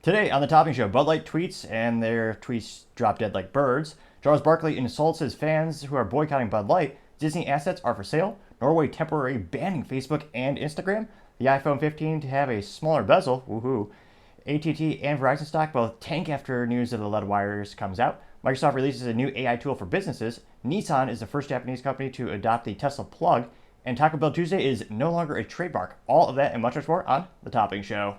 Today on the Topping Show, Bud Light tweets and their tweets drop dead like birds. Charles Barkley insults his fans who are boycotting Bud Light. Disney assets are for sale. Norway temporarily banning Facebook and Instagram. The iPhone 15 to have a smaller bezel. Woohoo. ATT and Verizon stock both tank after news of the lead wires comes out. Microsoft releases a new AI tool for businesses. Nissan is the first Japanese company to adopt the Tesla plug. And Taco Bell Tuesday is no longer a trademark. All of that and much more on the Topping Show.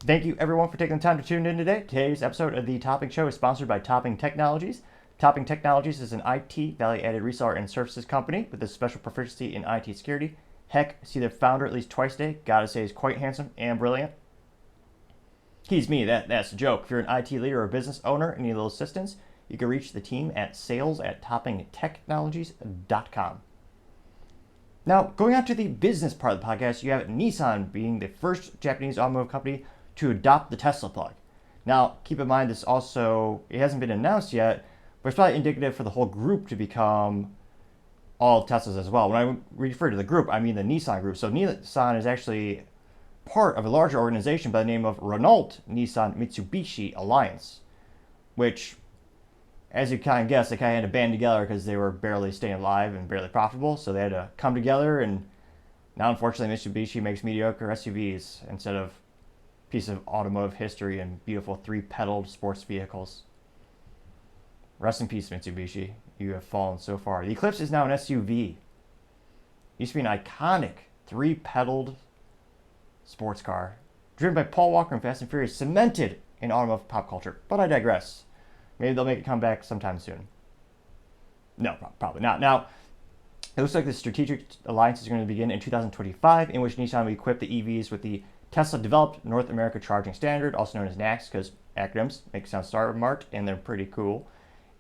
Thank you, everyone, for taking the time to tune in today. Today's episode of The Topping Show is sponsored by Topping Technologies. Topping Technologies is an IT value-added reseller and services company with a special proficiency in IT security. Heck, see their founder at least twice a day. Gotta say, he's quite handsome and brilliant. He's me, that's a joke. If you're an IT leader or business owner and need a little assistance, you can reach the team at sales@toppingtechnologies.com. Now, going on to the business part of the podcast, you have Nissan being the first Japanese automotive company to adopt the Tesla plug. Now, keep in mind this also, it hasn't been announced yet, but it's probably indicative for the whole group to become all Teslas as well. When I refer to the group, I mean the Nissan group. So Nissan is actually part of a larger organization by the name of Renault Nissan Mitsubishi Alliance, which, as you kind of guess, they kind of had to band together because they were barely staying alive and barely profitable. So they had to come together, and now unfortunately Mitsubishi makes mediocre SUVs instead of piece of automotive history and beautiful three-pedaled sports vehicles. Rest in peace, Mitsubishi. You have fallen so far. The Eclipse is now an SUV. Used to be an iconic three-pedaled sports car driven by Paul Walker and Fast and Furious, cemented in automotive pop culture. But I digress. Maybe they'll make a comeback sometime soon. No, probably not. Now, it looks like the strategic alliance is going to begin in 2025, in which Nissan will equip the EVs with the Tesla-developed North America Charging Standard, also known as NACS, because acronyms make it sound smart, and they're pretty cool.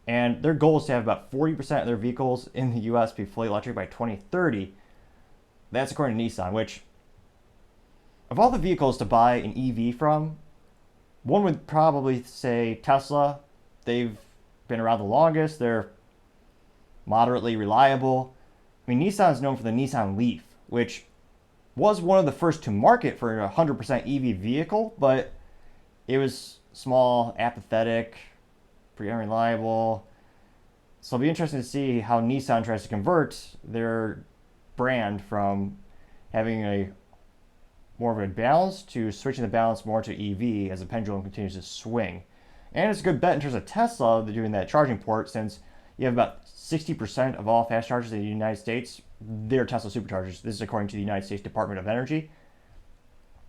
And their goal is to have about 40% of their vehicles in the U.S. be fully electric by 2030. That's according to Nissan, which, of all the vehicles to buy an EV from, one would probably say Tesla. They've been around the longest. They're moderately reliable. I mean, Nissan is known for the Nissan Leaf, which was one of the first to market for a 100% EV vehicle, but it was small, apathetic, pretty unreliable. So it'll be interesting to see how Nissan tries to convert their brand from having a more of a balance to switching the balance more to EV as the pendulum continues to swing. And it's a good bet in terms of Tesla, they're doing that charging port, since you have about 60% of all fast chargers in the United States, they're Tesla superchargers. This is according to the United States Department of Energy.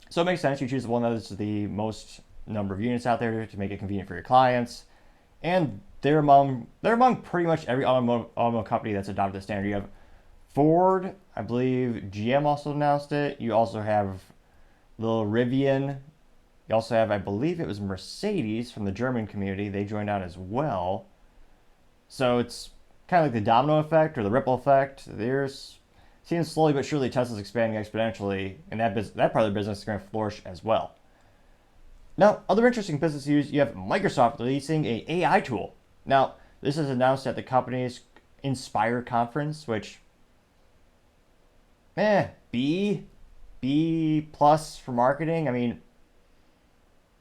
So it makes sense you choose the one that is the most number of units out there to make it convenient for your clients. And they're among pretty much every automotive company that's adopted the standard. You have Ford, I believe GM also announced it. You also have little Rivian. You also have, I believe it was Mercedes from the German community. They joined on as well. So it's kind of like the domino effect or the ripple effect. There's seeing slowly but surely Tesla's expanding exponentially, and that part of the business is going to flourish as well. Now, other interesting business news, you have Microsoft releasing an AI tool. Now, this is announced at the company's Inspire conference, which, B plus for marketing. I mean,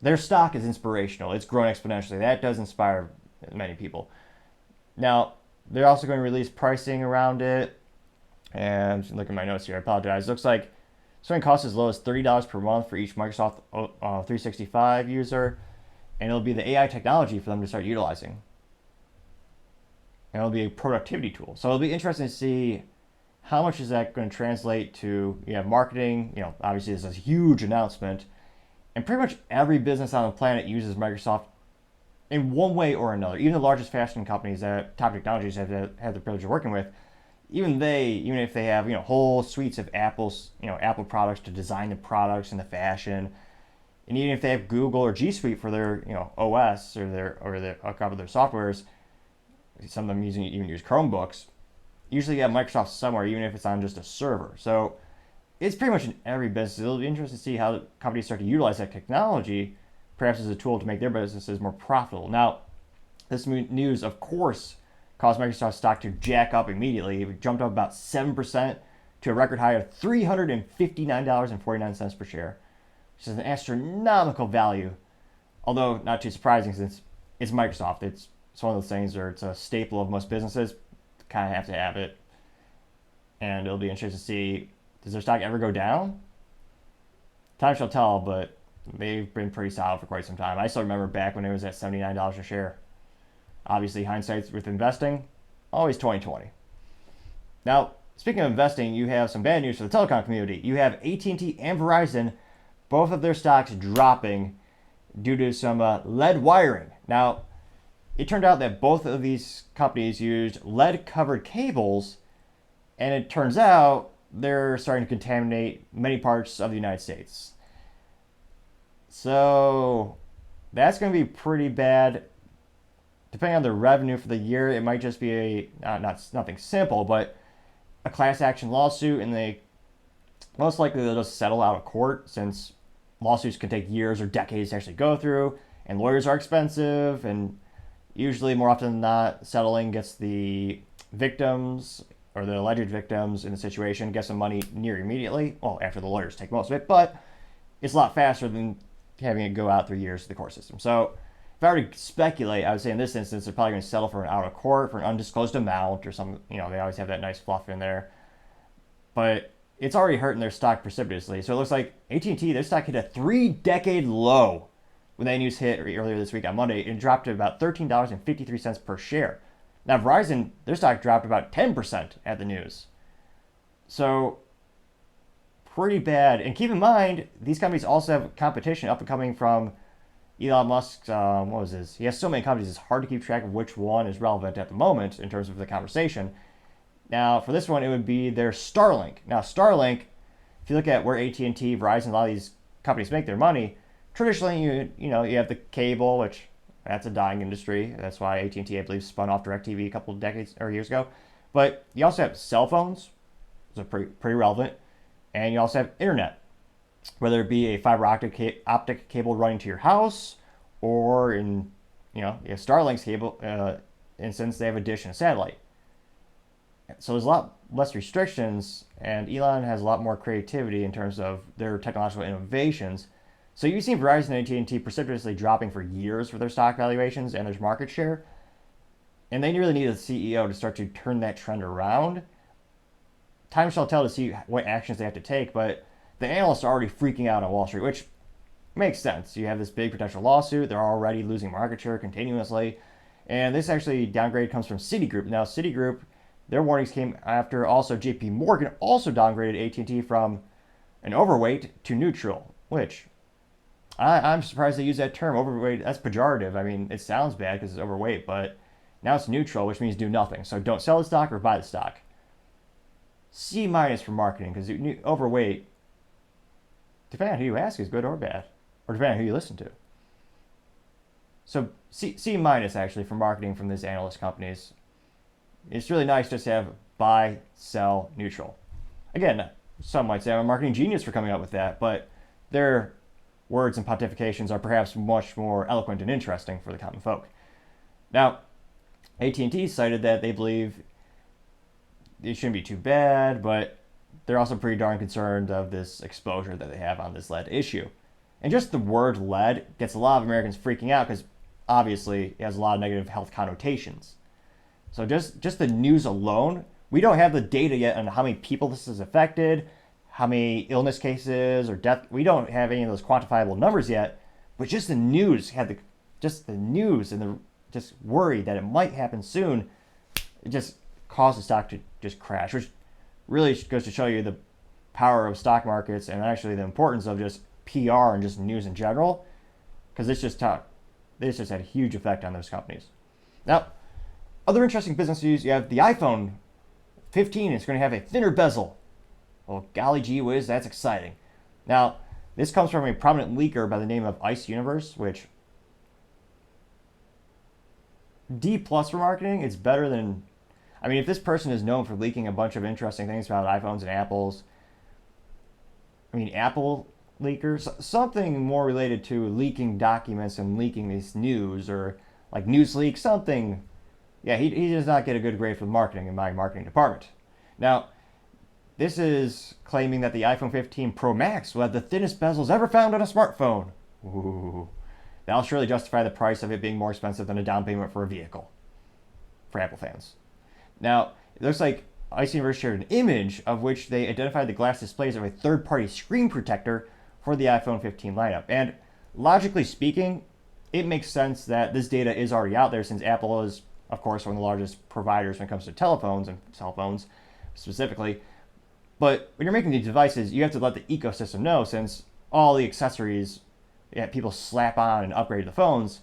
their stock is inspirational. It's grown exponentially. That does inspire many people. Now, they're also going to release pricing around it. And look at my notes here. I apologize. Looks like it's going to cost as low as $30 per month for each Microsoft 365 user. And it'll be the AI technology for them to start utilizing. And it'll be a productivity tool. So it'll be interesting to see how much is that going to translate to marketing. Obviously, this is a huge announcement. And pretty much every business on the planet uses Microsoft in one way or another. Even the largest fashion companies that Top Technologies have the privilege of working with, even if they have whole suites of Apple products to design the products and the fashion, and even if they have Google or G Suite for their OS or a couple of their softwares, some of them even use Chromebooks. Usually you have Microsoft somewhere, even if it's on just a server. So it's pretty much in every business. It'll be interesting to see how companies start to utilize that technology, perhaps as a tool to make their businesses more profitable. Now, this news, of course, caused Microsoft stock to jack up immediately. It jumped up about 7% to a record high of $359.49 per share, which is an astronomical value. Although not too surprising since it's Microsoft. It's one of those things where it's a staple of most businesses. Kind of have to have it. And it'll be interesting to see, does their stock ever go down? Time shall tell, but they've been pretty solid for quite some time. I still remember back when it was at $79 a share. Obviously, hindsight with investing, always 20/20. Now, speaking of investing, you have some bad news for the telecom community. You have AT&T and Verizon, both of their stocks dropping due to some lead wiring. Now, it turned out that both of these companies used lead-covered cables, and it turns out they're starting to contaminate many parts of the United States. So that's going to be pretty bad. Depending on the revenue for the year, it might just be nothing simple, but a class action lawsuit, and they most likely they'll just settle out of court since lawsuits can take years or decades to actually go through, and lawyers are expensive, and usually more often than not, settling gets the victims or the alleged victims in the situation gets some money near immediately. Well, after the lawyers take most of it, but it's a lot faster than having it go out through years of the court system. So if I were to speculate, I would say in this instance, they're probably going to settle for an out of court for an undisclosed amount or some, they always have that nice fluff in there. But it's already hurting their stock precipitously. So it looks like AT&T, their stock hit a 3-decade low when that news hit earlier this week on Monday. It dropped to about $13.53 per share. Now, Verizon, their stock dropped about 10% at the news. So pretty bad. And keep in mind, these companies also have competition up and coming from Elon Musk's, what was this? He has so many companies, it's hard to keep track of which one is relevant at the moment in terms of the conversation. Now, for this one, it would be their Starlink. Now, Starlink, if you look at where AT&T, Verizon, a lot of these companies make their money, traditionally, you have the cable, which that's a dying industry. That's why AT&T, I believe, spun off DirecTV a couple of decades or years ago. But you also have cell phones, so pretty relevant, and you also have internet, whether it be a fiber optic cable running to your house, or in you have Starlink's cable instance, they have a dish and a satellite. So there's a lot less restrictions, and Elon has a lot more creativity in terms of their technological innovations. So you've seen Verizon and AT&T precipitously dropping for years for their stock valuations and their market share, and they really need a CEO to start to turn that trend around. Time shall tell to see what actions they have to take, but the analysts are already freaking out on Wall Street, which makes sense. You have this big potential lawsuit. They're already losing market share continuously, and this actually downgrade comes from Citigroup. Now, Citigroup, their warnings came after also JP Morgan also downgraded AT&T from an overweight to neutral, which I'm surprised they use that term, overweight. That's pejorative. I mean, it sounds bad because it's overweight, but now it's neutral, which means do nothing. So don't sell the stock or buy the stock. C- for marketing, because overweight, depending on who you ask, is good or bad, or depending on who you listen to. So C- actually for marketing from these analyst companies. It's really nice just to have buy, sell, neutral. Again, some might say I'm a marketing genius for coming up with that, but their words and pontifications are perhaps much more eloquent and interesting for the common folk. Now, AT&T cited that they believe it shouldn't be too bad, but they're also pretty darn concerned of this exposure that they have on this lead issue. And just the word lead gets a lot of Americans freaking out because obviously it has a lot of negative health connotations. So just the news alone, we don't have the data yet on how many people this has affected, how many illness cases or death. We don't have any of those quantifiable numbers yet, but just the news and the just worry that it might happen soon, it just caused the stock to just crash, which really goes to show you the power of stock markets and actually the importance of just PR and just news in general, because this just had a huge effect on those companies. Now, other interesting business news, you have the iPhone 15 is going to have a thinner bezel. Well, golly gee whiz, that's exciting. Now, this comes from a prominent leaker by the name of Ice Universe, which D+ for marketing, it's better than, if this person is known for leaking a bunch of interesting things about iPhones and Apples, Apple leakers, something more related to leaking documents and leaking this news, or like Newsleak, something Yeah, he does not get a good grade for marketing in my marketing department. Now, this is claiming that the iPhone 15 Pro Max will have the thinnest bezels ever found on a smartphone. Ooh. That'll surely justify the price of it being more expensive than a down payment for a vehicle. For Apple fans. Now, it looks like ICE Universe shared an image of which they identified the glass displays of a third-party screen protector for the iPhone 15 lineup. And logically speaking, it makes sense that this data is already out there since Apple is, of course, one of the largest providers when it comes to telephones and cell phones specifically. But when you're making these devices, you have to let the ecosystem know, since all the accessories that people slap on and upgrade the phones,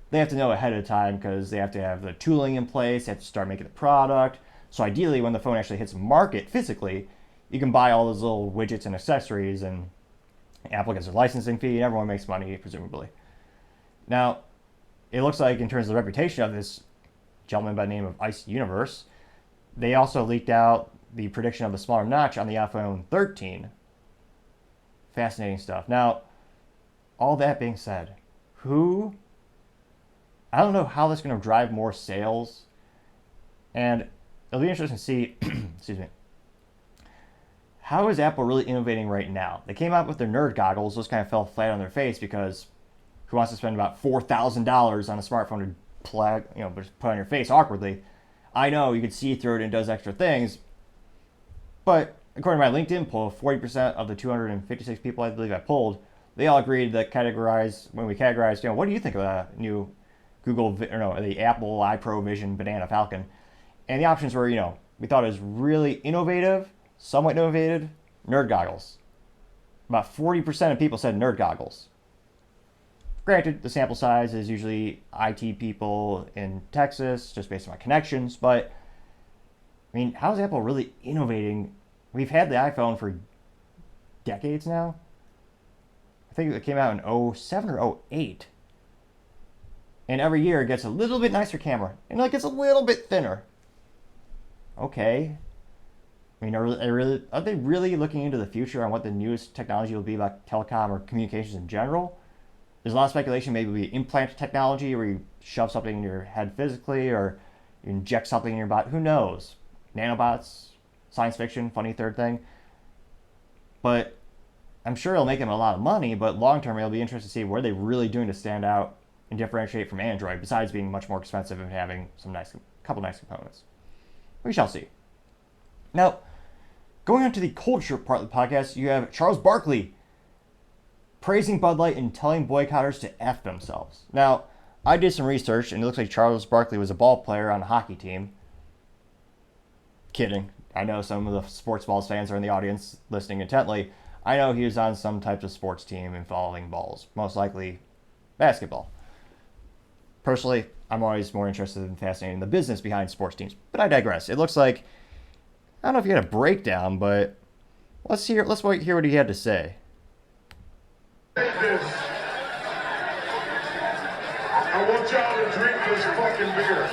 they have to know ahead of time because they have to have the tooling in place, they have to start making the product. So ideally, when the phone actually hits market physically, you can buy all those little widgets and accessories, and Apple gets their licensing fee, and everyone makes money, presumably. Now, it looks like in terms of the reputation of this gentleman by the name of ICE Universe, they also leaked out the prediction of the smaller notch on the iPhone 13. Fascinating stuff. Now, all that being said, I don't know how that's going to drive more sales, and it'll be interesting to see, excuse me, how is Apple really innovating right now? They came out with their nerd goggles, those kind of fell flat on their face because who wants to spend about $4,000 on a smartphone to plug, just put on your face awkwardly? I know you can see through it and it does extra things, but according to my LinkedIn poll, 40% of the 256 people I believe I polled, they all agreed that when we categorized, what do you think of the new the Apple iPro Vision Banana Falcon? And the options were, we thought it was really innovative, somewhat innovative, nerd goggles. About 40% of people said nerd goggles. Granted, the sample size is usually IT people in Texas, just based on my connections, but how is Apple really innovating? We've had the iPhone for decades now. I think it came out in 07 or 08. And every year it gets a little bit nicer camera, and it gets a little bit thinner. Okay. Are they really looking into the future on what the newest technology will be about telecom or communications in general? There's a lot of speculation maybe it'll be implant technology where you shove something in your head physically or you inject something in your body. Who knows? Nanobots, science fiction, funny third thing. But I'm sure it'll make them a lot of money, but long term it'll be interesting to see what are they really doing to stand out and differentiate from Android, besides being much more expensive and having couple nice components. We shall see. Now, going on to the culture part of the podcast, you have Charles Barkley praising Bud Light and telling boycotters to F themselves. Now, I did some research, and it looks like Charles Barkley was a ball player on a hockey team. Kidding. I know some of the sports balls fans are in the audience listening intently. I know he was on some types of sports team involving balls, most likely basketball. Personally, I'm always more interested in fascinating the business behind sports teams, but I digress. It looks like, I don't know if you had a breakdown, but let's hear what he had to say. I want y'all to drink this fucking beer.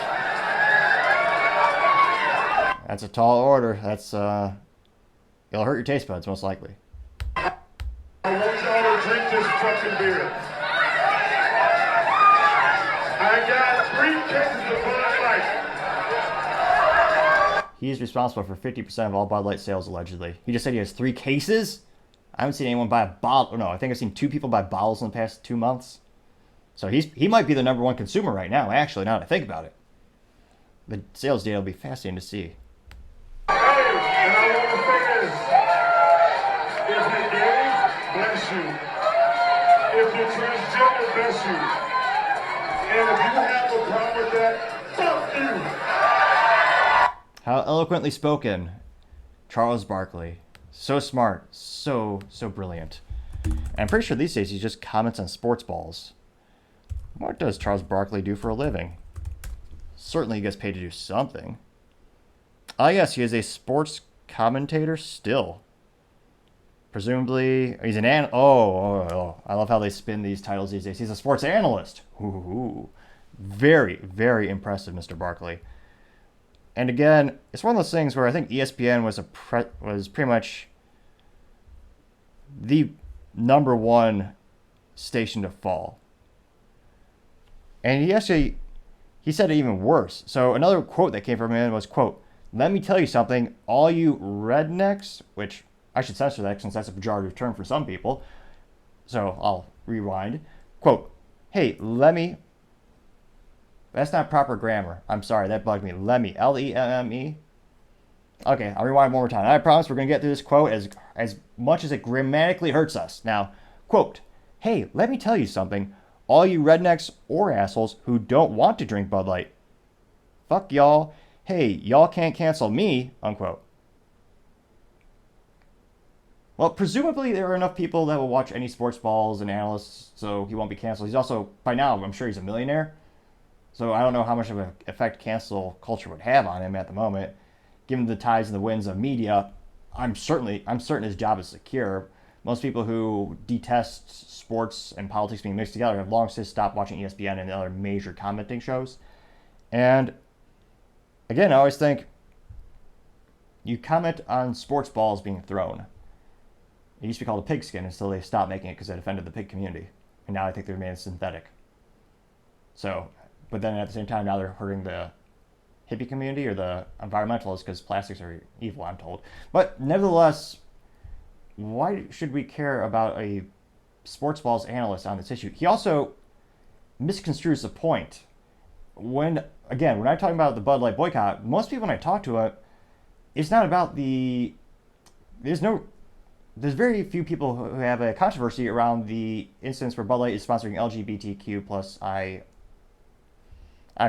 That's a tall order. It'll hurt your taste buds, most likely. I want y'all to drink this fucking beer. I got 3 cases of Bud Light. He's responsible for 50% of all Bud Light sales, allegedly. He just said he has 3 cases? I haven't seen anyone buy a bottle. No, I think I've seen 2 people buy bottles in the past 2 months. So he might be the number 1 consumer right now, actually, now that I think about it. The sales data will be fascinating to see. Hey, and I want to say this. If you're gay, bless you. If you're transgender, bless you. And if you have a problem with that, fuck you. How eloquently spoken. Charles Barkley. So smart. So brilliant. And I'm pretty sure these days he just comments on sports balls. What does Charles Barkley do for a living? Certainly he gets paid to do something. I guess he is a sports commentator still. Presumably, he's an I love how they spin these titles these days. He's a sports analyst. Ooh. Very, very impressive, Mr. Barkley. And again, it's one of those things where I think ESPN was pretty much the number 1 station to fall. And he actually he said it even worse. So another quote that came from him was, quote, "Let me tell you something, all you rednecks," which I should censor that since that's a pejorative term for some people. So I'll rewind. Quote, "Hey, that's not proper grammar. I'm sorry, that bugged me. Lemmy, Lemme. Okay, I'll rewind one more time. I promise we're going to get through this quote as much as it grammatically hurts us. Now, quote, "Hey, let me tell you something. All you rednecks or assholes who don't want to drink Bud Light. Fuck y'all. Hey, y'all can't cancel me," unquote. Well, presumably there are enough people that will watch any sports balls and analysts, so he won't be canceled. He's also, by now, I'm sure he's a millionaire. So I don't know how much of an effect cancel culture would have on him at the moment. Given the ties and the winds of media, I'm certain his job is secure. Most people who detest sports and politics being mixed together have long since stopped watching ESPN and other major commenting shows. And again, I always think you comment on sports balls being thrown. It used to be called a pigskin until they stopped making it because it offended the pig community. And now I think they're made synthetic. So, but then at the same time, now they're hurting the hippie community or the environmentalists because plastics are evil, I'm told. But nevertheless, why should we care about a sports balls analyst on this issue? He also misconstrues the point. When I'm talking about the Bud Light boycott, most people when I talk to it, it's not about the. There's very few people who have a controversy around the instance where Bud Light is sponsoring LGBTQ plus I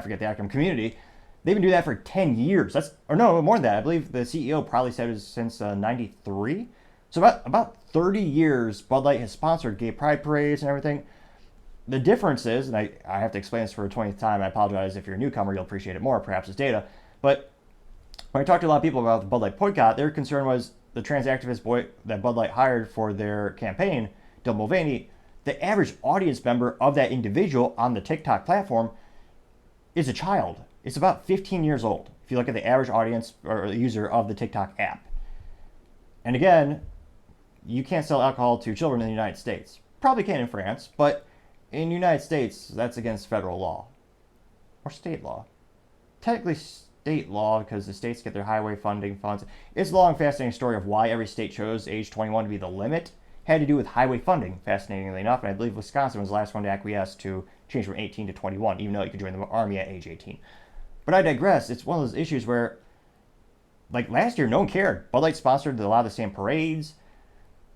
forget the acronym community. They've been doing that for 10 years. More than that. I believe the CEO probably said it was since 93. So about 30 years, Bud Light has sponsored gay pride parades and everything. The difference is, and I have to explain this for a 20th time, I apologize if you're a newcomer, you'll appreciate it more, perhaps as data. But when I talked to a lot of people about the Bud Light boycott, their concern was the trans activist that Bud Light hired for their campaign, Dylan Mulvaney. The average audience member of that individual on the TikTok platform is a child. It's about 15 years old, if you look at the average audience or user of the TikTok app. And again, you can't sell alcohol to children in the United States. Probably can in France, but in the United States, that's against federal law. Or state law. Technically state law, because the states get their highway funding funds. It's a long, fascinating story of why every state chose age 21 to be the limit. Had to do with highway funding, fascinatingly enough, and I believe Wisconsin was the last one to acquiesce to change from 18 to 21, even though you could join the Army at age 18. But I digress. It's one of those issues where, like last year, no one cared. Bud Light sponsored a lot of the same parades.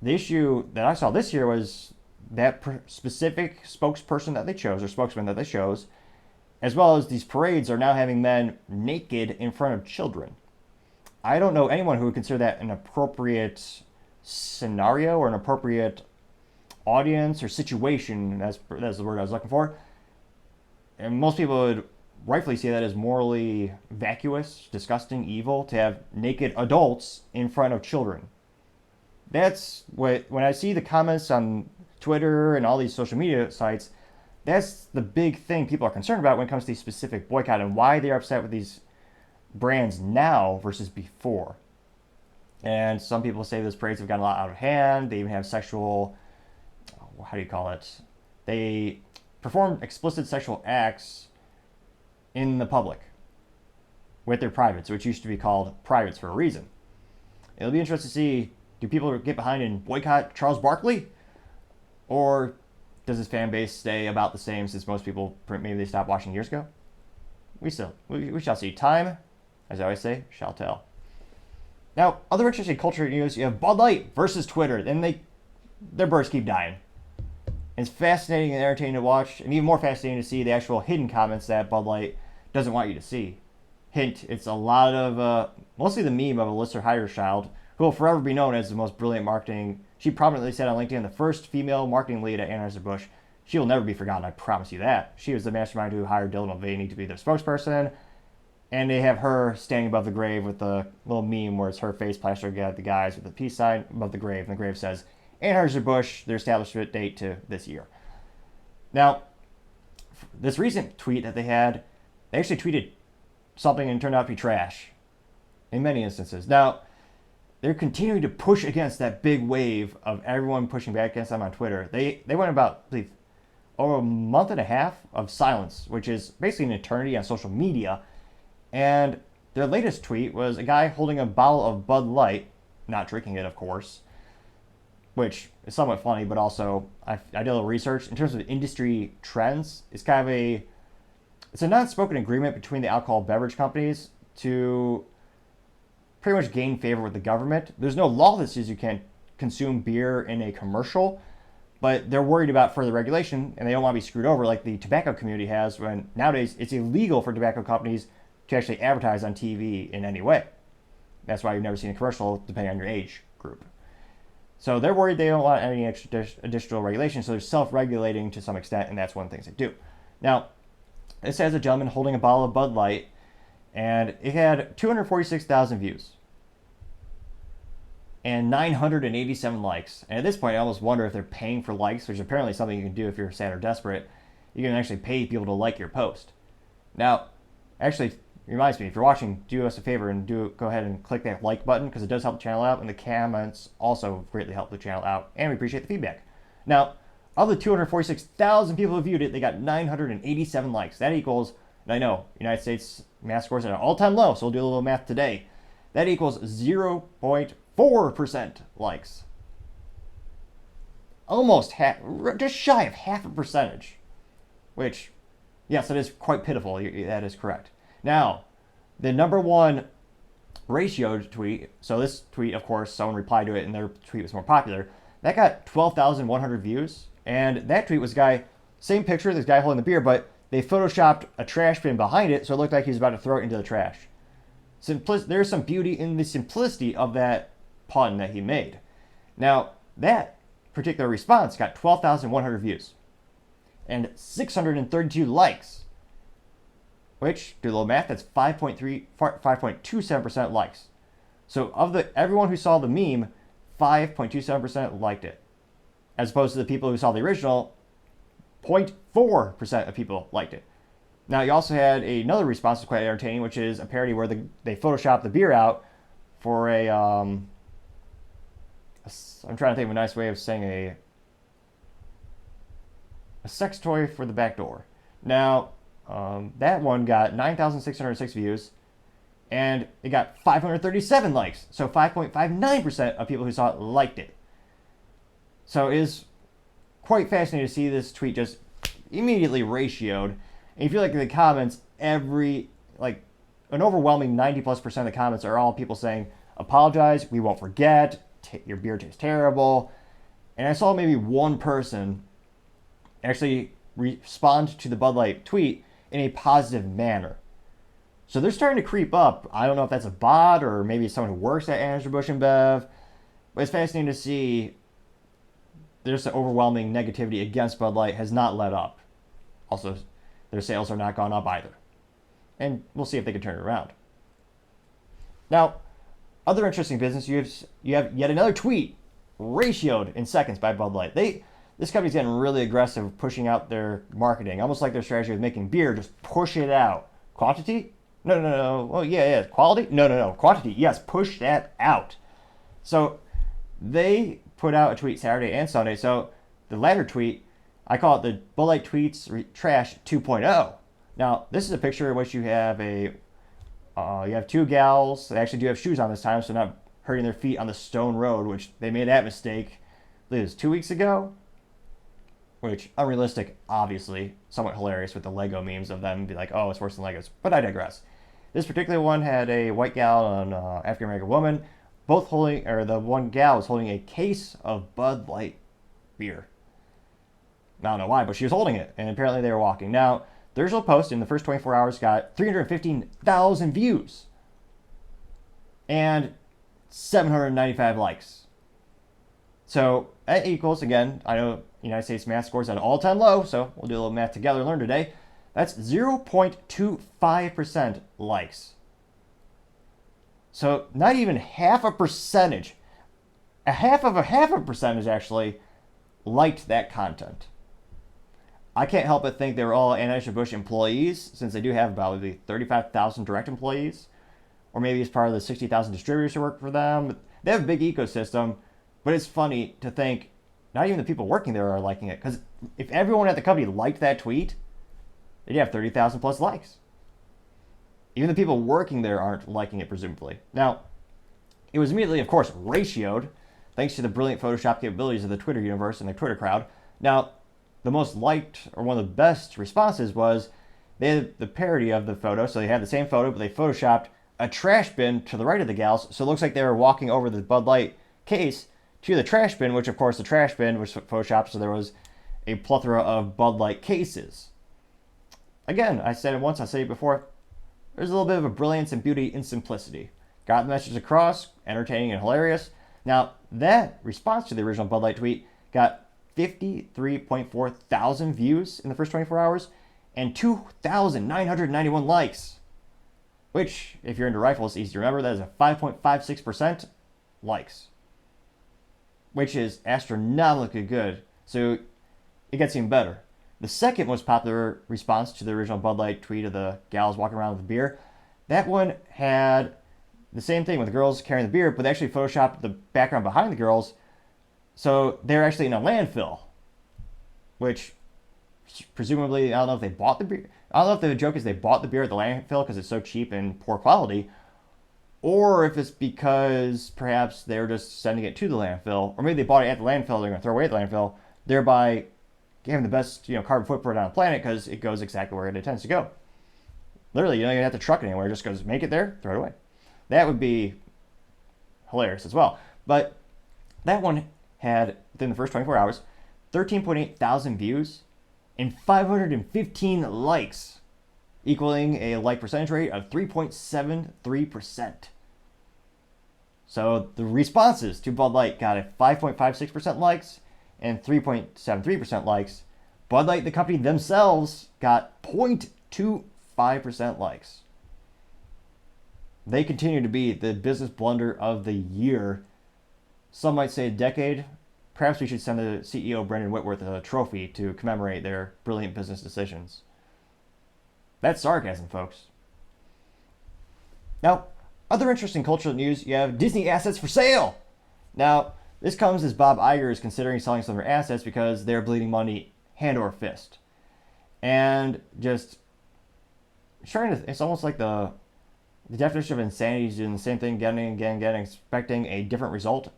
The issue that I saw this year was that specific spokesperson that they chose, or spokesman that they chose, as well as these parades are now having men naked in front of children. I don't know anyone who would consider that an appropriate scenario or an appropriate audience or situation. That's the word I was looking for. And most people would rightfully see that as morally vacuous, disgusting, evil to have naked adults in front of children. That's what, when I see the comments on Twitter and all these social media sites, that's the big thing people are concerned about when it comes to these specific boycott and why they're upset with these brands now versus before. And some people say those parades have gotten a lot out of hand. They even have sexual, they perform explicit sexual acts in the public with their privates, which used to be called privates for a reason. It'll be interesting to see, do people get behind and boycott Charles Barkley? Or does his fan base stay about the same since most people, maybe they stopped watching years ago? We shall see. Time, as I always say, shall tell. Now, other interesting culture news, you have Bud Light versus Twitter, and their birds keep dying. It's fascinating and entertaining to watch, and even more fascinating to see the actual hidden comments that Bud Light doesn't want you to see. Hint, it's a lot of, mostly the meme of Alyssa Heiderchild, who will forever be known as the most brilliant marketing. She prominently said on LinkedIn, the first female marketing lead at Anheuser-Busch. She will never be forgotten, I promise you that. She was the mastermind who hired Dylan Mulvaney to be their spokesperson, and they have her standing above the grave with the little meme where it's her face plastered at the guys with the peace sign above the grave, and the grave says, Anheuser-Busch, their establishment date to this year. Now, this recent tweet that they had, they actually tweeted something and it turned out to be trash in many instances. Now, they're continuing to push against that big wave of everyone pushing back against them on Twitter. They went about, I believe, over a month and a half of silence, which is basically an eternity on social media. And their latest tweet was a guy holding a bottle of Bud Light, not drinking it, of course, which is somewhat funny, but also I did a little research. In terms of industry trends, it's kind of it's a non-spoken agreement between the alcohol beverage companies to pretty much gain favor with the government. There's no law that says you can't consume beer in a commercial, but they're worried about further regulation, and they don't want to be screwed over like the tobacco community has, when nowadays it's illegal for tobacco companies to actually advertise on TV in any way. That's why you've never seen a commercial, depending on your age group. So they're worried they don't want any extra additional regulation, so they're self-regulating to some extent, and that's one of the things they do. Now, this has a gentleman holding a bottle of Bud Light, and it had 246,000 views and 987 likes. And at this point, I almost wonder if they're paying for likes, which is apparently something you can do if you're sad or desperate. You can actually pay people to like your post. Now, actually, reminds me, if you're watching, do us a favor and go ahead and click that like button, because it does help the channel out, and the comments also greatly help the channel out, and we appreciate the feedback. Now, of the 246,000 people who viewed it, they got 987 likes. That equals, and I know, United States math scores are at an all-time low, so we'll do a little math today. That equals 0.4% likes. Almost half, just shy of half a percentage. Which, yes, it is quite pitiful. That is correct. Now, the number one ratioed tweet, so this tweet, of course, someone replied to it and their tweet was more popular, that got 12,100 views. And that tweet was a guy, same picture, this guy holding the beer, but they photoshopped a trash bin behind it, so it looked like he was about to throw it into the trash. There's some beauty in the simplicity of that pun that he made. Now, that particular response got 12,100 views and 632 likes, which, do a little math, that's 5.27% likes. So of everyone who saw the meme, 5.27% liked it, as opposed to the people who saw the original, 0.4% of people liked it. Now, you also had another response that's quite entertaining, which is a parody where they photoshopped the beer out for I'm trying to think of a nice way of saying a sex toy for the back door. Now, that one got 9,606 views, and it got 537 likes. So 5.59% of people who saw it liked it. So it is quite fascinating to see this tweet just immediately ratioed. And you feel like in the comments, an overwhelming 90+% of the comments are all people saying, apologize, we won't forget, your beer tastes terrible. And I saw maybe one person actually respond to the Bud Light tweet in a positive manner. So they're starting to creep up. I don't know if that's a bot or maybe it's someone who works at Anheuser-Busch InBev, but it's fascinating to see there's an overwhelming negativity against Bud Light has not let up. Also, their sales are not gone up either. And we'll see if they can turn it around. Now, other interesting business, you have yet another tweet ratioed in seconds by Bud Light. This company's getting really aggressive pushing out their marketing, almost like their strategy with making beer, just push it out. Quantity? No. Oh, yeah. Quality? No. Quantity, yes, push that out. So they put out a tweet Saturday and Sunday. So the latter tweet, I call it the Bud Light Tweets Trash 2.0. Now, this is a picture in which you have you have two gals. They actually do have shoes on this time, so not hurting their feet on the stone road, which they made that mistake, I believe it was 2 weeks ago. Which, unrealistic, obviously, somewhat hilarious with the Lego memes of them be like, oh, it's worse than Legos. But I digress. This particular one had a white gal and an African-American woman, the one gal was holding a case of Bud Light beer. I don't know why, but she was holding it, and apparently they were walking. Now, the original post in the first 24 hours got 315,000 views and 795 likes. So that equals, again, I know United States math scores at an all-time low, so we'll do a little math together and learn today. That's 0.25% likes. So not even half a percentage, a half of a percentage actually liked that content. I can't help but think they were all Anheuser-Busch employees, since they do have about 35,000 direct employees, or maybe it's part of the 60,000 distributors who work for them. They have a big ecosystem, but it's funny to think not even the people working there are liking it. Because if everyone at the company liked that tweet, they'd have 30,000 plus likes. Even the people working there aren't liking it, presumably. Now, it was immediately, of course, ratioed, thanks to the brilliant Photoshop capabilities of the Twitter universe and the Twitter crowd. Now, the most liked, or one of the best responses was they had the parody of the photo. So they had the same photo, but they photoshopped a trash bin to the right of the gals. So it looks like they were walking over the Bud Light case to the trash bin, which, of course, the trash bin was photoshopped, so there was a plethora of Bud Light cases. Again, I said it once, I said it before, there's a little bit of a brilliance and beauty in simplicity. Got the message across, entertaining and hilarious. Now, that response to the original Bud Light tweet got 53.4 thousand views in the first 24 hours and 2,991 likes. Which, if you're into rifles, easy to remember, that is a 5.56% likes. Which is astronomically good. So it gets even better. The second most popular response to the original Bud Light tweet of the gals walking around with a beer, that one had the same thing with the girls carrying the beer, but they actually photoshopped the background behind the girls, so they're actually in a landfill. Which, presumably, I don't know if they bought the beer. I don't know if the joke is they bought the beer at the landfill because it's so cheap and poor quality, or if it's because perhaps they're just sending it to the landfill, or maybe they bought it at the landfill, they're going to throw it away at the landfill, thereby having the best carbon footprint on the planet because it goes exactly where it intends to go. Literally, you don't even have to truck it anywhere. It just goes, make it there, throw it away. That would be hilarious as well. But that one had, within the first 24 hours, 13.8 thousand views and 515 likes, equaling a like percentage rate of 3.73%. So the responses to Bud Light got a 5.56% likes and 3.73% likes. Bud Light, the company themselves, got 0.25% likes. They continue to be the business blunder of the year. Some might say a decade. Perhaps we should send the CEO, Brendan Whitworth, a trophy to commemorate their brilliant business decisions. That's sarcasm, folks. Now, other interesting cultural news, you have Disney assets for sale. Now, this comes as Bob Iger is considering selling some of their assets because they're bleeding money hand over fist. And just trying to, it's almost like the definition of insanity is doing the same thing again and again, expecting a different result.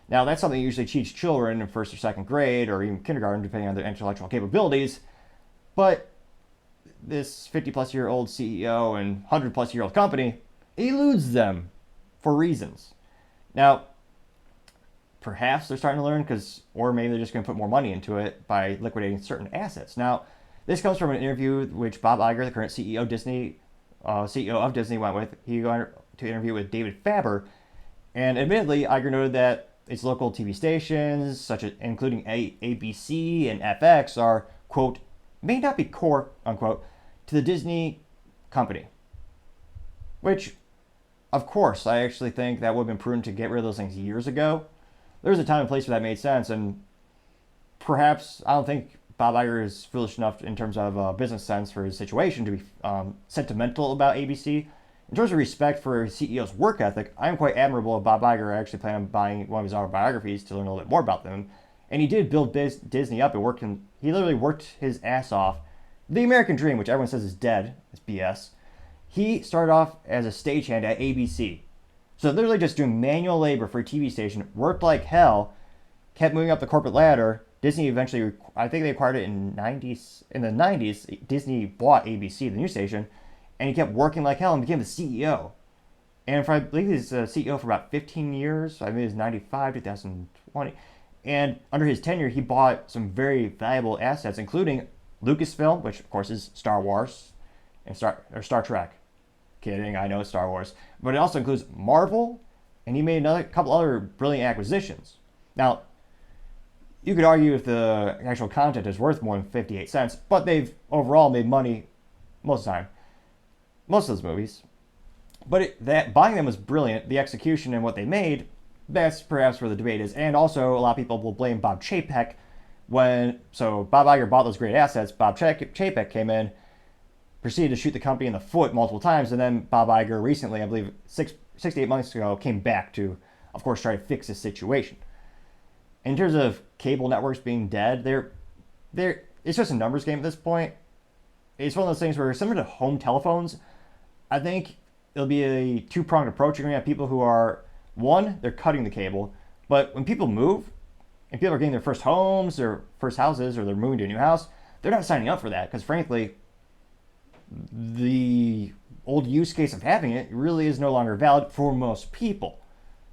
Now, that's something you usually teach children in first or second grade or even kindergarten, depending on their intellectual capabilities. But this 50-plus-year-old CEO and 100-plus-year-old company eludes them for reasons. Now, perhaps they're starting to learn or maybe they're just going to put more money into it by liquidating certain assets. Now, this comes from an interview which Bob Iger, the current CEO of Disney, went with. He went to interview with David Faber, and admittedly, Iger noted that its local TV stations, such as including ABC and FX, are, quote, may not be core, unquote, to the Disney company. Which, of course, I actually think that would have been prudent to get rid of those things years ago. There was a time and place where that made sense, and perhaps, I don't think Bob Iger is foolish enough in terms of business sense for his situation to be sentimental about ABC. In terms of respect for his CEO's work ethic, I am quite admirable of Bob Iger. I actually plan on buying one of his autobiographies to learn a little bit more about them. And he did build Disney up. He literally worked his ass off. The American dream, which everyone says is dead, is BS. He started off as a stagehand at ABC. So literally just doing manual labor for a TV station, worked like hell, kept moving up the corporate ladder. Disney eventually, I think they acquired it in the 90s, Disney bought ABC, the news station, and he kept working like hell and became the CEO. And I believe he's the CEO for about 15 years. I mean, it was 95, 2020. And under his tenure, he bought some very valuable assets, including Lucasfilm, which of course is Star Wars, and Star Trek. Kidding, I know it's Star Wars. But it also includes Marvel, and he made a couple other brilliant acquisitions. Now, you could argue if the actual content is worth more than 58 cents, but they've overall made money most of the time. Most of those movies. But buying them was brilliant. The execution and what they made, that's perhaps where the debate is. And also, a lot of people will blame Bob Chapek so Bob Iger bought those great assets. Bob Chapek came in, proceeded to shoot the company in the foot multiple times, and then Bob Iger recently, I believe 6 to 8 months ago, came back to, of course, try to fix this situation. In terms of cable networks being dead, it's just a numbers game at this point. It's one of those things where, similar to home telephones, I think it'll be a two-pronged approach. You're going to have people who are, one, they're cutting the cable, but when people move, and people are getting their first homes, their first houses, or they're moving to a new house, they're not signing up for that because, frankly, the old use case of having it really is no longer valid for most people.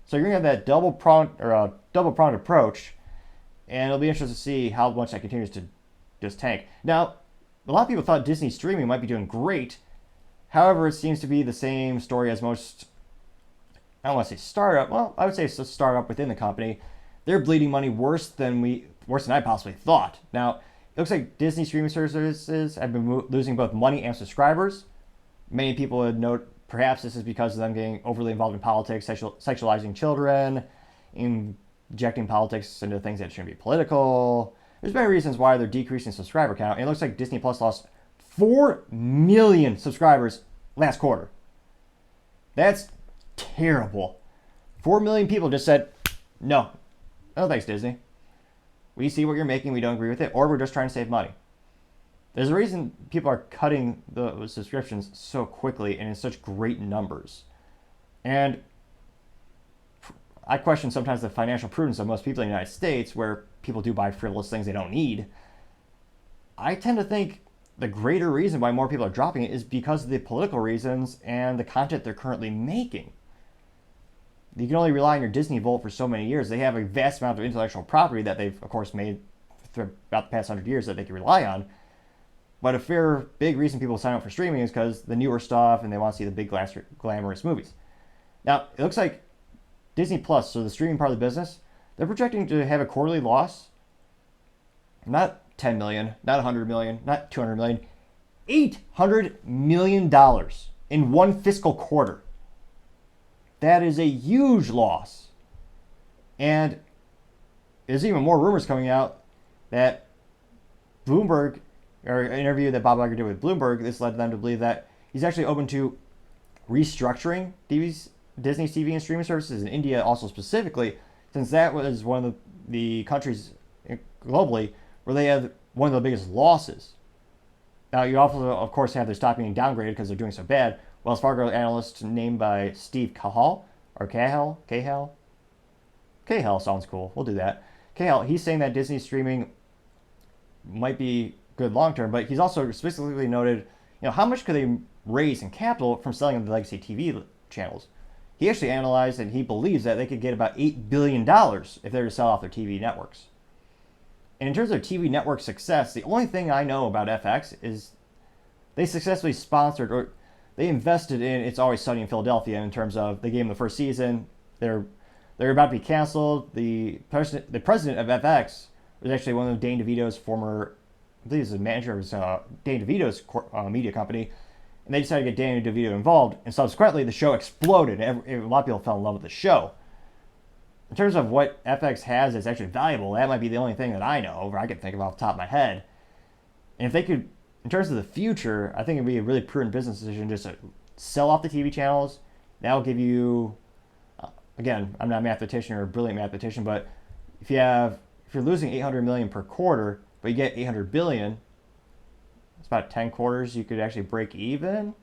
So you're going to have that double-pronged approach, and it'll be interesting to see how much that continues to just tank. Now, a lot of people thought Disney streaming might be doing great. However, it seems to be the same story as most, I don't want to say startup, well, I would say it's a startup within the company. They're bleeding money worse than I possibly thought. Now, it looks like Disney streaming services have been losing both money and subscribers. Many people would note perhaps this is because of them getting overly involved in politics, sexualizing children, injecting politics into things that shouldn't be political. There's many reasons why they're decreasing subscriber count. And it looks like Disney Plus lost 4 million subscribers last quarter. That's terrible. 4 million people just said, no thanks, Disney. We see what you're making, we don't agree with it, or we're just trying to save money. There's a reason people are cutting the subscriptions so quickly and in such great numbers. And I question sometimes the financial prudence of most people in the United States, where people do buy frivolous things they don't need. I tend to think the greater reason why more people are dropping it is because of the political reasons and the content they're currently making. You can only rely on your Disney Vault for so many years. They have a vast amount of intellectual property that they've, of course, made through about the past 100 years that they can rely on. But a fair, big reason people sign up for streaming is because the newer stuff and they want to see the big, glamorous movies. Now, it looks like Disney Plus, so the streaming part of the business, they're projecting to have a quarterly loss. Not 10 million, not 100 million, not 200 million, $800 million in one fiscal quarter. That is a huge loss. And there's even more rumors coming out that Bloomberg, or an interview that Bob Iger did with Bloomberg, this led them to believe that he's actually open to restructuring Disney's TV and streaming services in India also specifically, since that was one of the countries globally where they have one of the biggest losses. Now, you also, of course, have their stock being downgraded because they're doing so bad. Wells Fargo analyst named by Steve Cahill sounds cool. We'll do that. Cahill, he's saying that Disney streaming might be good long term, but he's also specifically noted, how much could they raise in capital from selling the legacy TV channels? He actually analyzed and he believes that they could get about $8 billion if they were to sell off their TV networks. And in terms of TV network success, the only thing I know about FX is they successfully sponsored, or they invested in It's Always Sunny in Philadelphia in terms of they gave them the first season. They're about to be canceled. The president of FX was actually one of Dane DeVito's former, I believe he was the manager of Dane DeVito's media company. And they decided to get Danny DeVito involved. And subsequently, the show exploded. A lot of people fell in love with the show. In terms of what FX has that's actually valuable, that might be the only thing that I know, or I can think of off the top of my head. And if they could, in terms of the future, I think it'd be a really prudent business decision just to sell off the TV channels. That'll give you, again, I'm not a mathematician or a brilliant mathematician, but if you're losing 800 million per quarter, but you get 800 billion, it's about 10 quarters you could actually break even.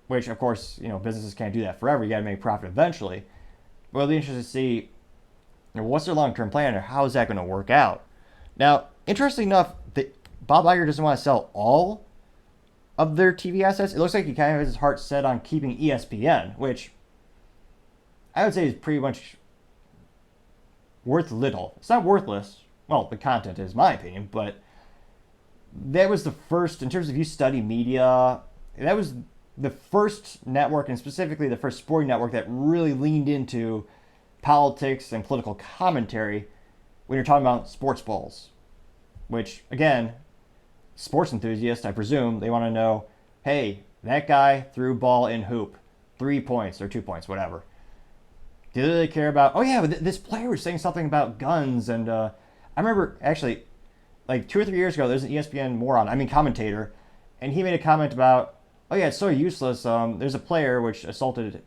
Which, of course, businesses can't do that forever. You got to make profit eventually. But it'll be interesting to see what's their long-term plan or how is that going to work out. Now, interestingly enough, Bob Iger doesn't want to sell all of their TV assets. It looks like he kind of has his heart set on keeping ESPN, which I would say is pretty much worth little. It's not worthless. Well, the content is, my opinion, but that was the first, in terms of you study media, that was the first network, and specifically the first sporting network, that really leaned into politics and political commentary when you're talking about sports balls. Which, again, sports enthusiasts, I presume, they want to know, hey, that guy threw ball in hoop, 3 points or 2 points, whatever. Do they really care about, this player was saying something about guns, and I remember, actually, like 2 or 3 years ago, there's an ESPN commentator, and he made a comment about, it's so useless. There's a player which assaulted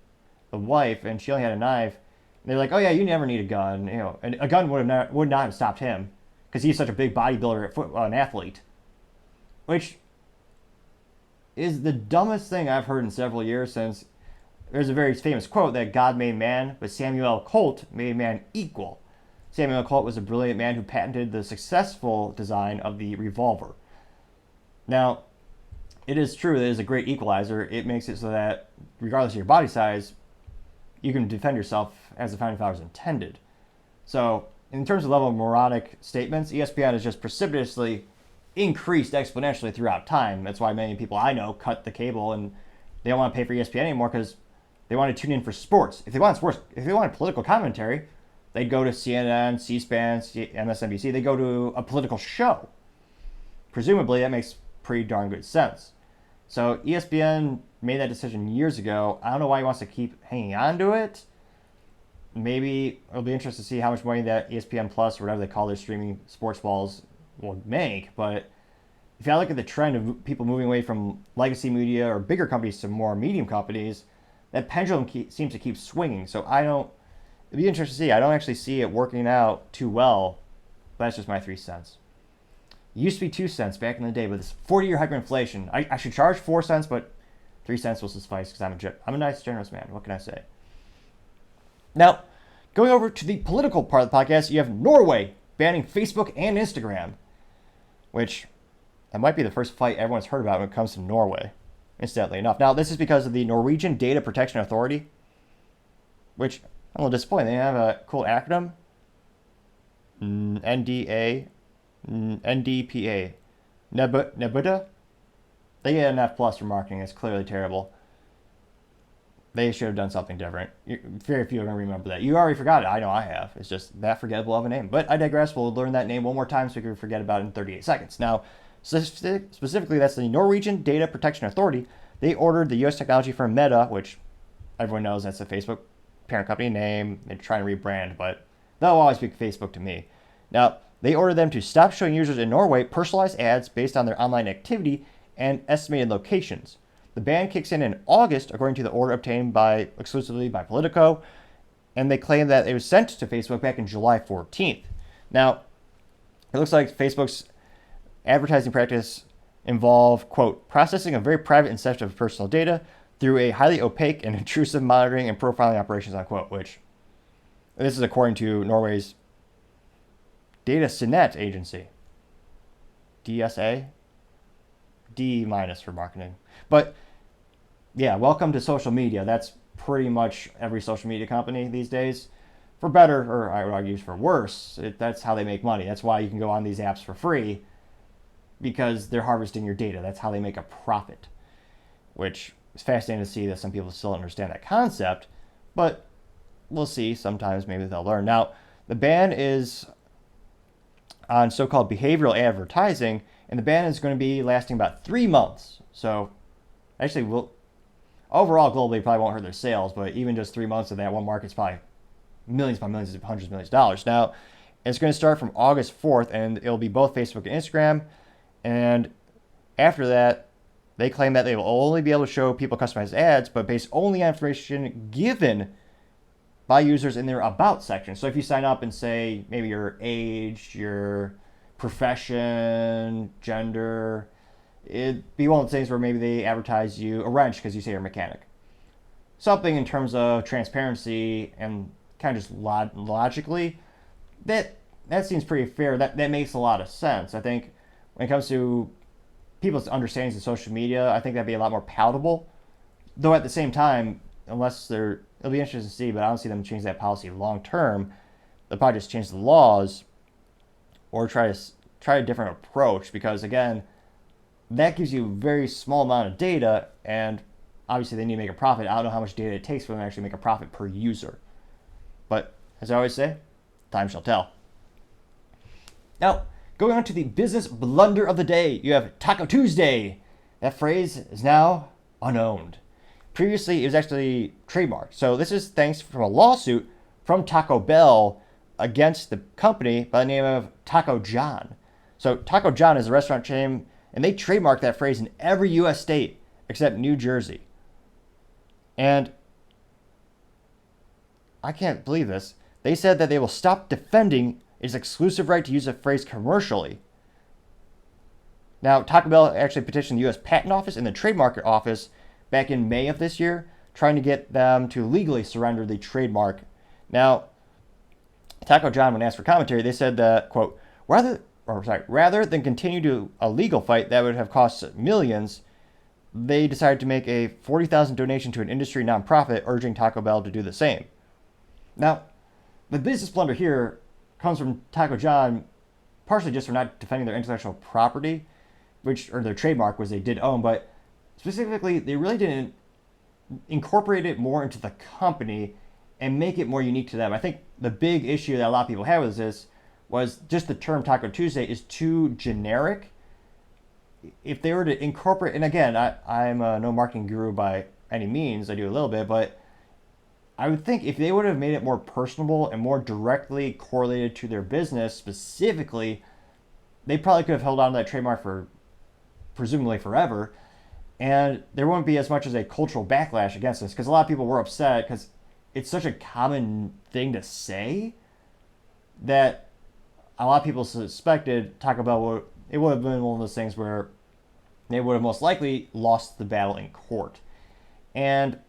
the wife, and she only had a knife. they're like, oh yeah, you never need a gun. And a gun would not have stopped him because he's such a big bodybuilder, an athlete. Which is the dumbest thing I've heard in several years, since there's a very famous quote that God made man, but Samuel Colt made man equal. Samuel Colt was a brilliant man who patented the successful design of the revolver. Now, it is true that it is a great equalizer. It makes it so that, regardless of your body size, you can defend yourself as the founding fathers intended. So, in terms of level of moronic statements, ESPN has just precipitously increased exponentially throughout time. That's why many people I know cut the cable and they don't want to pay for ESPN anymore because they want to tune in for sports. If they wanted political commentary, they'd go to CNN, C-SPAN, MSNBC. They go to a political show. Presumably, that makes pretty darn good sense. So ESPN made that decision years ago. I don't know why he wants to keep hanging on to it. Maybe it'll be interesting to see how much money that ESPN Plus, or whatever they call their streaming sports balls, will make. But if I look at the trend of people moving away from legacy media or bigger companies to more medium companies, that pendulum seems to keep swinging. So it'd be interesting to see. I don't actually see it working out too well. But that's just my 3 cents. It used to be 2 cents back in the day, but this 40-year hyperinflation, I should charge 4 cents, but 3 cents will suffice because I'm a nice, generous man. What can I say? Now, going over to the political part of the podcast, you have Norway banning Facebook and Instagram, which that might be the first fight everyone's heard about when it comes to Norway, incidentally enough. Now, this is because of the Norwegian Data Protection Authority, which I'm a little disappointed. They have a cool acronym, NDPA, Nebuda. They get an F+ for marketing. It's clearly terrible. They should have done something different. Very few are going to remember that. You already forgot it. I know I have. It's just that forgettable of a name. But I digress. We'll learn that name one more time so we can forget about it in 38 seconds. Now, specifically, that's the Norwegian Data Protection Authority. They ordered the U.S. technology firm Meta, which everyone knows that's the Facebook parent company name. They're trying to rebrand, but they'll always be Facebook to me. Now, they ordered them to stop showing users in Norway personalized ads based on their online activity and estimated locations. The ban kicks in August, according to the order obtained exclusively by Politico, and they claim that it was sent to Facebook back in July 14th. Now, it looks like Facebook's advertising practice involve, quote, processing of very private and sensitive personal data through a highly opaque and intrusive monitoring and profiling operations, unquote, which this is according to Norway's Data Synet agency. DSA? D- for marketing. But yeah, welcome to social media. That's pretty much every social media company these days. For better, or I would argue for worse, that's how they make money. That's why you can go on these apps for free, because they're harvesting your data. That's how they make a profit, which is fascinating to see that some people still don't understand that concept, but we'll see. Sometimes maybe they'll learn. Now, the ban is on so-called behavioral advertising, and the ban is going to be lasting about 3 months. So actually, overall, globally, probably won't hurt their sales, but even just 3 months of that one market's probably millions upon millions, hundreds of millions of dollars. Now, it's going to start from August 4th, and it'll be both Facebook and Instagram. And after that, they claim that they will only be able to show people customized ads, but based only on information given by users in their About section. So if you sign up and say maybe your age, your profession, gender, it'd be one of the things where maybe they advertise you a wrench because you say you're a mechanic. Something in terms of transparency and kind of just logically, that seems pretty fair. That makes a lot of sense. I think when it comes to people's understandings of social media, I think that'd be a lot more palatable. Though at the same time, it'll be interesting to see, but I don't see them change that policy long term. They'll probably just change the laws or try a different approach, because again, that gives you a very small amount of data, and obviously they need to make a profit. I don't know how much data it takes for them to actually make a profit per user. But as I always say, time shall tell. Now, going on to the business blunder of the day, you have Taco Tuesday. That phrase is now unowned. Previously, it was actually trademarked. So this is thanks from a lawsuit from Taco Bell against the company by the name of Taco John. So Taco John is a restaurant chain, and they trademarked that phrase in every U.S. state except New Jersey. And I can't believe this. They said that they will stop defending its exclusive right to use the phrase commercially. Now, Taco Bell actually petitioned the U.S. Patent Office and the Trademark Office back in May of this year, trying to get them to legally surrender the trademark. Now, Taco John, when asked for commentary, they said that, quote, rather than continue to a legal fight that would have cost millions, they decided to make a $40,000 donation to an industry nonprofit, urging Taco Bell to do the same. Now, the business blunder here comes from Taco John, partially just for not defending their intellectual property, or their trademark, which they did own, but specifically, they really didn't incorporate it more into the company and make it more unique to them. I think the big issue that a lot of people had with this was just the term Taco Tuesday is too generic. If they were to incorporate, and again, I'm no marketing guru by any means, I do a little bit, but I would think if they would have made it more personable and more directly correlated to their business specifically, they probably could have held on to that trademark for presumably forever, and there wouldn't be as much as a cultural backlash against this, because a lot of people were upset because it's such a common thing to say that a lot of people suspected Taco Bell it would have been one of those things where they would have most likely lost the battle in court. And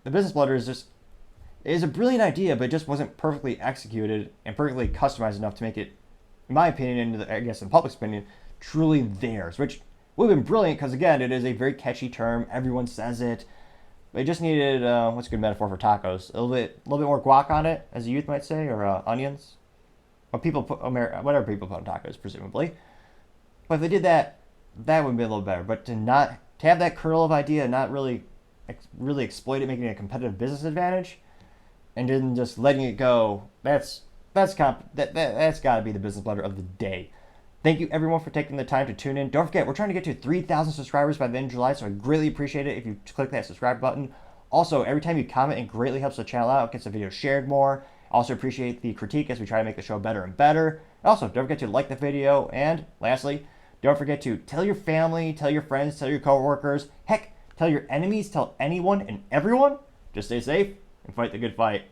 the business blunder is a brilliant idea, but it just wasn't perfectly executed and perfectly customized enough to make it, in my opinion, and I guess in the public's opinion, truly theirs, which would have been brilliant because, again, it is a very catchy term. Everyone says it. But it just needed, what's a good metaphor for tacos? A little bit more guac on it, as the youth might say, or onions. Or people put, whatever people put on tacos, presumably. But if they did that, that would be a little better. But to have that kernel of idea and not really exploit it, making it a competitive business advantage, and then just letting it go, that's got to be the business blunder of the day. Thank you, everyone, for taking the time to tune in. Don't forget, we're trying to get to 3,000 subscribers by the end of July, so I greatly appreciate it if you click that subscribe button. Also, every time you comment, it greatly helps the channel out. It gets the video shared more. Also appreciate the critique as we try to make the show better and better. Also, don't forget to like the video. And lastly, don't forget to tell your family, tell your friends, tell your coworkers. Heck, tell your enemies, tell anyone and everyone. Just stay safe and fight the good fight.